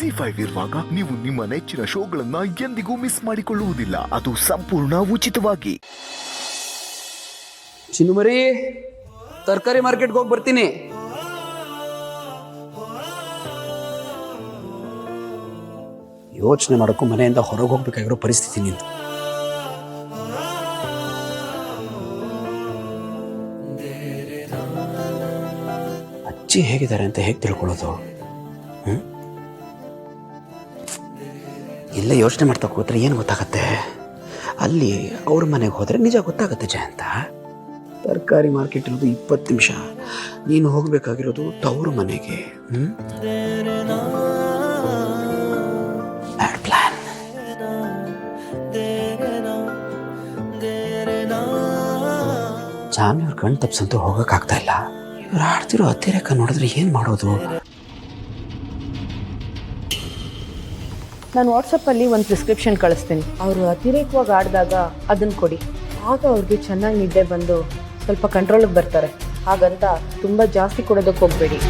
ಜಿ5 ಇರುವಾಗ ನೀವು ನಿಮ್ಮ ನೆಚ್ಚಿನ ಶೋಗಳನ್ನ ಎಂದಿಗೂ ಮಿಸ್ ಮಾಡಿಕೊಳ್ಳುವುದಿಲ್ಲ. ಅದು ಸಂಪೂರ್ಣ ಉಚಿತವಾಗಿ. ಚಿನ್ನುಮರಿ, ತರಕಾರಿ ಮಾರ್ಕೆಟ್ಗೆ ಹೋಗಿ ಬರ್ತೀನಿ. ಯೋಚನೆ ಮಾಡೋಕ್ಕೂ ಮನೆಯಿಂದ ಹೊರಗೆ ಹೋಗ್ಬೇಕಾಗಿರೋ ಪರಿಸ್ಥಿತಿ ನಿಂತು. ಅಜ್ಜಿ ಹೇಗಿದ್ದಾರೆ ಅಂತ ಹೇಗೆ ತಿಳ್ಕೊಳ್ಳೋದು? ಇಲ್ಲೇ ಯೋಚನೆ ಮಾಡ್ತಾ ಕೂತ್ರೆ ಏನು ಗೊತ್ತಾಗತ್ತೆ? ಅಲ್ಲಿ ಅವ್ರ ಮನೆಗೆ ಹೋದರೆ ನಿಜ ಗೊತ್ತಾಗತ್ತೆ ಜಯಂತ. ತರಕಾರಿ ಮಾರ್ಕೆಟ್ ಇರೋದು 20 ನಿಮಿಷ, ನೀನು ಹೋಗಬೇಕಾಗಿರೋದು ತವರು ಮನೆಗೆ. ಬ್ಯಾಡ್ ಪ್ಲಾನ್. ಜಾಮಿ ಅವ್ರ ಕಣ್ ತಪ್ಸಂತೂ ಹೋಗೋಕ್ಕಾಗ್ತಾ ಇಲ್ಲ. ಇವ್ರು ಆಡ್ತಿರೋ ಅತಿರೇಕ ನೋಡಿದ್ರೆ ಏನು ಮಾಡೋದು? ನಾನು ವಾಟ್ಸಪ್ಪಲ್ಲಿ ಒಂದು ಪ್ರಿಸ್ಕ್ರಿಪ್ಷನ್ ಕಳಿಸ್ತೀನಿ. ಅವರು ಅತಿರೇಕವಾಗಿ ಆಡಿದಾಗ ಅದನ್ನು ಕೊಡಿ. ಆಗ ಅವ್ರಿಗೆ ಚೆನ್ನಾಗಿ ನಿದ್ದೆ ಬಂದು ಸ್ವಲ್ಪ ಕಂಟ್ರೋಲಿಗೆ ಬರ್ತಾರೆ. ಹಾಗಂತ ತುಂಬ ಜಾಸ್ತಿ ಕೊಡೋದಕ್ಕೆ ಹೋಗಬೇಡಿ.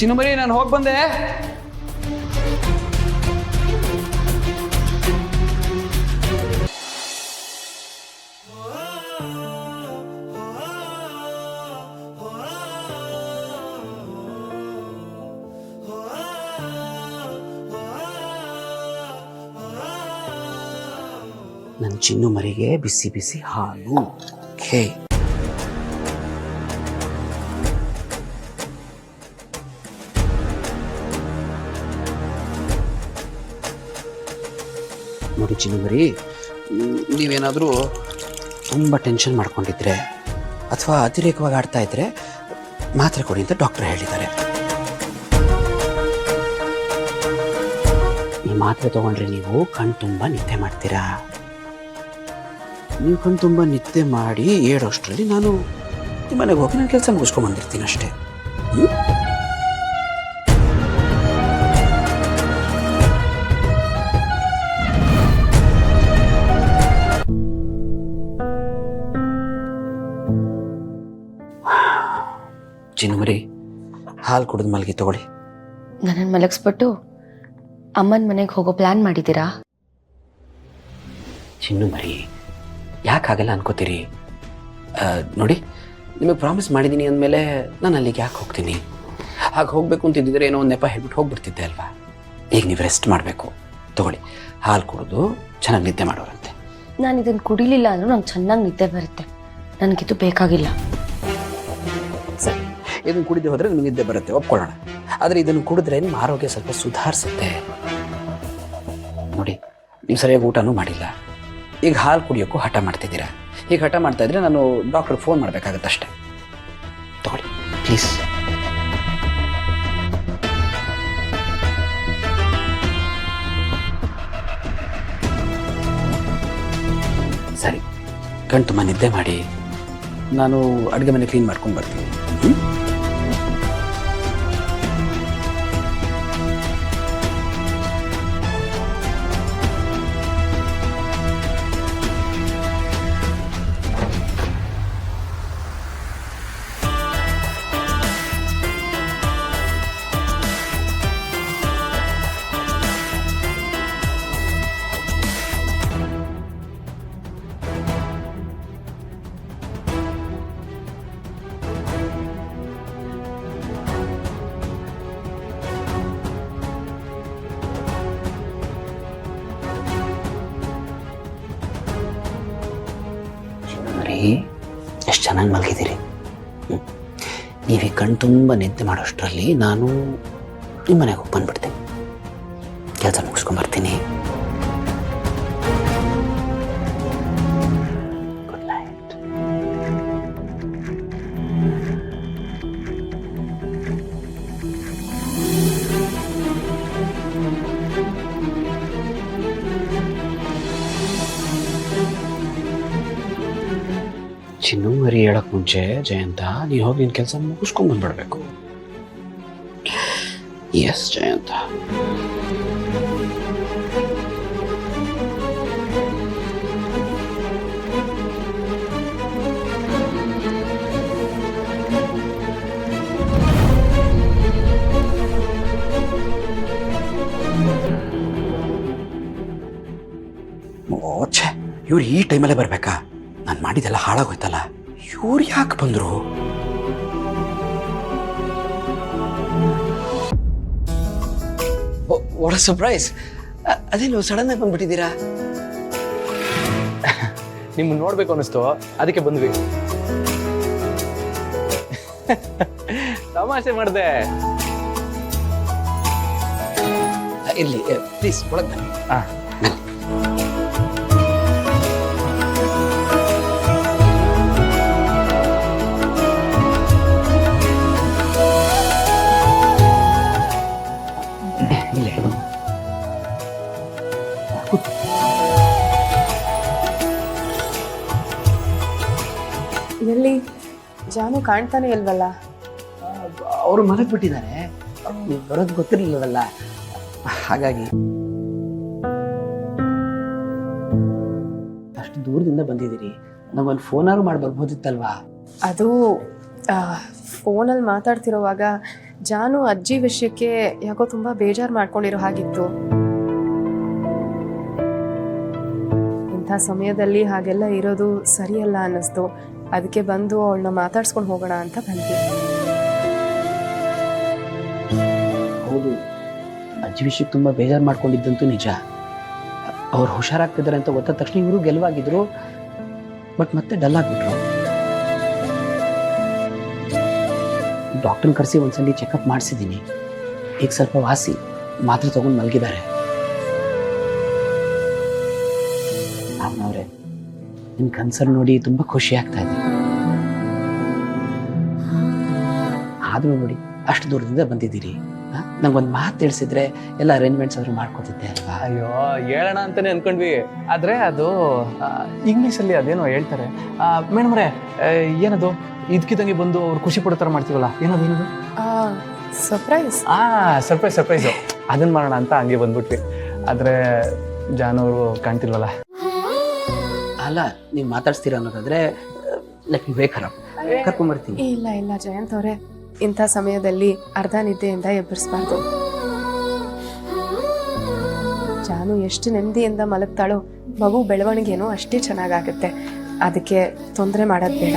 ಚಿನ್ನುಮರಿ, ನಾನು ಹೋಗಿ ಬಂದೆ. ನನ್ನ ಚಿನ್ನು ಮರಿಗೆ ಬಿಸಿ ಬಿಸಿ ಹಾಲು. ಓಕೆ, ನೋಡಿ ಚಿನ್ನು ಮರಿ, ನೀವೇನಾದರೂ ತುಂಬ ಟೆನ್ಷನ್ ಮಾಡ್ಕೊಂಡಿದ್ರೆ ಅಥವಾ ಅತಿರೇಕವಾಗಿ ಆಡ್ತಾ ಇದ್ರೆ ಮಾತ್ರೆ ಕೊಡಿ ಅಂತ ಡಾಕ್ಟರ್ ಹೇಳಿದ್ದಾರೆ. ಈ ಮಾತ್ರೆ ತಗೊಂಡ್ರೆ ನೀವು ಕಣ್ ತುಂಬ ನಿದ್ದೆ ಮಾಡ್ತೀರಾ. ನೀವು ಕಣ್ ತುಂಬ ನಿದ್ದೆ ಮಾಡಿ ಏಳೋಷ್ಟರಲ್ಲಿ ನಾನು ನಿಮ್ಮ ಮನೆಗೆ ಹೋಗಿ ನಾನು ಕೆಲಸ ಮುಗಿಸ್ಕೊಂಡು ಬಂದಿರ್ತೀನಿ ಅಷ್ಟೇ. ಚಿನ್ನುಮರಿ, ಹಾಲು ಕುಡಿದು ಮಲಗಿ ತಗೊಳ್ಳಿ. ನನ್ನನ್ನು ಮಲಗಿಸ್ಬಿಟ್ಟು ಅಮ್ಮನ ಮನೆಗೆ ಹೋಗೋ ಪ್ಲ್ಯಾನ್ ಮಾಡಿದ್ದೀರಾ? ಚಿನ್ನುಮರಿ, ಯಾಕಾಗಲ್ಲ ಅನ್ಕೋತೀರಿ? ನೋಡಿ, ನಿಮಗೆ ಪ್ರಾಮಿಸ್ ಮಾಡಿದ್ದೀನಿ ಅಂದಮೇಲೆ ನಾನು ಅಲ್ಲಿಗೆ ಯಾಕೆ ಹೋಗ್ತೀನಿ? ಹಾಗೆ ಹೋಗಬೇಕು ಅಂತಿದ್ದಿದ್ರೆ ಏನೋ ಒಂದು ನೆಪ ಹೇಳ್ಬಿಟ್ಟು ಹೋಗ್ಬಿಡ್ತಿದ್ದೆ ಅಲ್ವಾ? ಈಗ ನೀವು ರೆಸ್ಟ್ ಮಾಡಬೇಕು. ತಗೊಳ್ಳಿ, ಹಾಲು ಕುಡಿದು ಚೆನ್ನಾಗಿ ನಿದ್ದೆ ಮಾಡೋರಂತೆ. ನಾನು ಇದನ್ನು ಕುಡಿಲಿಲ್ಲ ಅಂದರೂ ನಂಗೆ ಚೆನ್ನಾಗಿ ನಿದ್ದೆ ಬರುತ್ತೆ. ನನಗಿದು ಬೇಕಾಗಿಲ್ಲ. ಸರಿ, ಇದನ್ನು ಕುಡಿದು ಹೋದರೆ ನಿಮಗೆ ನಿದ್ದೆ ಬರುತ್ತೆ, ಒಪ್ಕೊಳ್ಳೋಣ. ಆದರೆ ಇದನ್ನು ಕುಡಿದ್ರೆ ನಿಮ್ಮ ಆರೋಗ್ಯ ಸ್ವಲ್ಪ ಸುಧಾರಿಸುತ್ತೆ. ನೋಡಿ, ನೀವು ಸರಿಯಾಗಿ ಊಟನೂ ಮಾಡಿಲ್ಲ, ಈಗ ಹಾಲು ಕುಡಿಯೋಕ್ಕೂ ಹಠ ಮಾಡ್ತಿದ್ದೀರಾ. ಈಗ ಹಠ ಮಾಡ್ತಾ ಇದ್ರೆ ನಾನು ಡಾಕ್ಟ್ರಿಗೆ ಫೋನ್ ಮಾಡಬೇಕಾಗತ್ತಷ್ಟೆ. ತಗೊಳ್ಳಿ ಪ್ಲೀಸ್. ಸರಿ, ಕಣ್ ತುಂಬ ನಿದ್ದೆ ಮಾಡಿ ನಾನು ಅಡುಗೆ ಮನೆ ಕ್ಲೀನ್ ಮಾಡ್ಕೊಂಡು ಬರ್ತೀನಿ. ಎಷ್ಟು ಚೆನ್ನಾಗಿ ಮಲಗಿದ್ದೀರಿ. ನೀವೀ ಕಣ್ ತುಂಬ ನಿದ್ದೆ ಮಾಡೋಷ್ಟರಲ್ಲಿ ನಾನು ನಿಮ್ಮ ಮನೆಗೆ ಹೋಗಿ ಬಂದ್ಬಿಡ್ತೀನಿ, ಕೆಲಸ ಮುಗಿಸ್ಕೊಂಡ್ಬರ್ತೀನಿ. Good night. ಚಿನ್ನುಮರಿ ಹೇಳಕ್ ಮುಂಚೆ ಜಯಂತ, ನೀವು ಹೋಗಿ ನಿನ್ನ ಕೆಲಸ ಮುಗಿಸ್ಕೊಂಡ್ ಬಂದ್ಬಿಡ್ಬೇಕು. ಎಸ್ ಜಯಂತ. ಇವ್ರು ಈ ಟೈಮಲ್ಲೇ ಬರಬೇಕಾ? ನಾನು ಮಾಡಿದೆಲ್ಲ ಹಾಳಾಗೋಯ್ತಲ್ಲ. ಇವ್ರು ಯಾಕೆ ಬಂದರು? What a surprise! ಅದೇನು ಸಡನ್ನಾಗಿ ಬಂದ್ಬಿಟ್ಟಿದ್ದೀರಾ? ನಿಮ್ಮನ್ನ ನೋಡ್ಬೇಕು ಅನ್ನಿಸ್ತು, ಅದಕ್ಕೆ ಬಂದ್ವಿ. ತಮಾಷೆ ಮಾಡಿದೆ. ಇರ್ಲಿ, ಪ್ಲೀಸ್ ಒಳಗೆ ಬನ್ನಿ. ಇಲ್ಲೇ ಎಲ್ಲಿ ಜಾನು ಕಾಣ್ತಾನೆ ಇಲ್ವಲ್ಲ? ಅವರು ಮಲಗ್ಬಿಟ್ಟಿದ್ದಾರೆ. ನೀವು ಬರೋದು ಗೊತ್ತಿರಲಿಲ್ಲವಲ್ಲ, ಹಾಗಾಗಿ ಅಷ್ಟು ದೂರದಿಂದ ಬಂದಿದ್ದೀರಿ. ನಮ್ಮೊಂದು ಫೋನಾರು ಮಾಡಿ ಬರ್ಬೋದಿತ್ತಲ್ವಾ? ಅದು ಫೋನಲ್ಲಿ ಮಾತಾಡ್ತಿರೋವಾಗ ಜಾನು ಅಜ್ಜಿ ವಿಷಯಕ್ಕೆ ಯಾಕೋ ತುಂಬ ಬೇಜಾರು ಮಾಡ್ಕೊಂಡಿರೋ ಹಾಗಿತ್ತು. ಇಂಥ ಸಮಯದಲ್ಲಿ ಹಾಗೆಲ್ಲ ಇರೋದು ಸರಿಯಲ್ಲ ಅನ್ನಿಸ್ತು. ಅದಕ್ಕೆ ಬಂದು ಅವಳನ್ನ ಮಾತಾಡ್ಸ್ಕೊಂಡು ಹೋಗೋಣ ಅಂತ ಬಂದ್ವಿ. ಹೌದು, ಅಜ್ಜಿ ವಿಷಯಕ್ಕೆ ತುಂಬ ಬೇಜಾರು ಮಾಡ್ಕೊಂಡಿದ್ದಂತೂ ನಿಜ. ಅವ್ರು ಹುಷಾರಾಗ್ತಿದ್ದಾರೆ ಅಂತ ಗೊತ್ತಾದ ತಕ್ಷಣ ಇವರು ಗೆಲುವಾಗಿದ್ರು, ಬಟ್ ಮತ್ತೆ ಡಲ್ ಆಗಿಬಿಟ್ರು. ಡಾಕ್ಟರ್ನ ಕರೆಸಿ ಒಂದ್ಸಲಿ ಚೆಕಪ್ ಮಾಡಿಸಿದ್ದೀನಿ. ಈಗ ಸ್ವಲ್ಪ ವಾಸಿ, ಮಾತ್ರೆ ತಗೊಂಡು ಮಲಗಿದ್ದಾರೆ. ಅವರೇ, ನಿಮ್ಮ ಕನ್ಸರ್ನ್ ನೋಡಿ ತುಂಬ ಖುಷಿ ಆಗ್ತಾ ಇದೆ. ಆದರೂ ನೋಡಿ, ಅಷ್ಟು ದೂರದಿಂದ ಬಂದಿದ್ದೀರಿ. ನಂಗೊಂದು ಮಾತು ತಿಳಿಸಿದ್ರೆ ಎಲ್ಲ ಅರೇಂಜ್ಮೆಂಟ್ಸ್ ಅವರು ಮಾಡ್ಕೋತಿದ್ದೆ ಅಲ್ವಾ? ಅಯ್ಯೋ, ಹೇಳೋಣ ಅಂತಾನೆ ಅನ್ಕೊಂಡ್ವಿ. ಆದ್ರೆ ಅದು ಇಂಗ್ಲೀಷಲ್ಲಿ ಅದೇನೋ ಹೇಳ್ತಾರೆ. ಮೇಡಮ್ರೆ, ಏನದು ಇದಕ್ಕಿದ್ದಂಗೆ ಬಂದು ಅವ್ರು ಖುಷಿ ಪಡೋ ಥರ ಮಾಡ್ತೀವಲ್ಲ, ಏನದು? ಸರ್ಪ್ರೈಸ್. ಸರ್ಪ್ರೈಸು ಅದನ್ನ ಮಾಡೋಣ ಅಂತ ಹಂಗೆ ಬಂದ್ಬಿಟ್ವಿ. ಆದ್ರೆ ಜಾನವರು ಕಾಣ್ತಿಲ್ವಲ್ಲ. ಅಲ್ಲ, ನೀವು ಮಾತಾಡ್ಸ್ತೀರ ಅನ್ನೋದಾದ್ರೆ ಲೆಟ್ ಮಿ ವೇಕ್ ಹರ್ ಅಪ್, ಕರ್ಕೊಂಡ್ಬರ್ತೀನಿ. ಇಲ್ಲ ಇಲ್ಲ ಜಯಂತ್ ಅವರೇ, ಇಂಥ ಸಮಯದಲ್ಲಿ ಅರ್ಧ ನಿದ್ದೆಯಿಂದ ಎಬ್ಬರಿಸ್ಬಾರ್ದು. ಜಾನು ಎಷ್ಟು ನೆಮ್ಮದಿಯಿಂದ ಮಲಗ್ತಾಳೋ, ಮಗು ಬೆಳವಣಿಗೆನೂ ಅಷ್ಟೇ ಚೆನ್ನಾಗಾಗುತ್ತೆ. ಅದಕ್ಕೆ ತೊಂದರೆ ಮಾಡೋದು ಬೇಡ.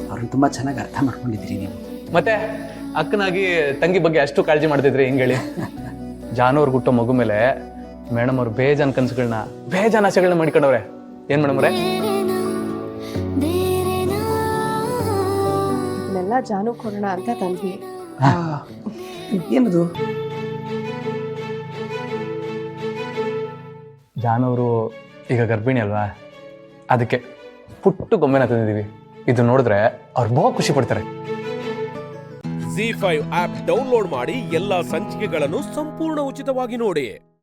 ಅವ್ರನ್ನ ತುಂಬ ಚೆನ್ನಾಗಿ ಅರ್ಥ ಮಾಡ್ಕೊಂಡಿದ್ದೀರಿ ನೀವು. ಮತ್ತೆ ಅಕ್ಕನಾಗಿ ತಂಗಿ ಬಗ್ಗೆ ಅಷ್ಟು ಕಾಳಜಿ ಮಾಡ್ತಿದ್ರಿ, ಹಿಂಗೆ ಹೇಳಿ. ಜಾನವ್ರು ಹುಟ್ಟೋ ಮಗು ಮೇಲೆ ಮೇಡಮ್ ಅವ್ರು ಬೇಜಾನ್ ಕನ್ಸುಗಳನ್ನ, ಬೇಜಾನ್ ಆಸೆಗಳನ್ನ ಮಾಡ್ಕೊಂಡವ್ರೆ. ಏನ್ ಮೇಡಮ್ ಅವ್ರೆ? ಇದನ್ನೆಲ್ಲ ಜಾನು ಕೊಡೋಣ ಅಂತ ತಂದ್ವಿ. ಏನದು? ಜಾನವರು ಈಗ ಗರ್ಭಿಣಿ ಅಲ್ವಾ, ಅದಕ್ಕೆ ಪುಟ್ಟು ಗೊಂಬೆನ ತಂದಿದ್ದೀವಿ. ಇದು ನೋಡಿದ್ರೆ ಅವ್ರು ಬಹು ಖುಷಿ ಪಡ್ತಾರೆ. ZEE5 ಆಪ್ ಡೌನ್ಲೋಡ್ ಮಾಡಿ ಎಲ್ಲಾ ಸಂಚಿಕೆಗಳನ್ನು ಸಂಪೂರ್ಣ ಉಚಿತವಾಗಿ ನೋಡಿ.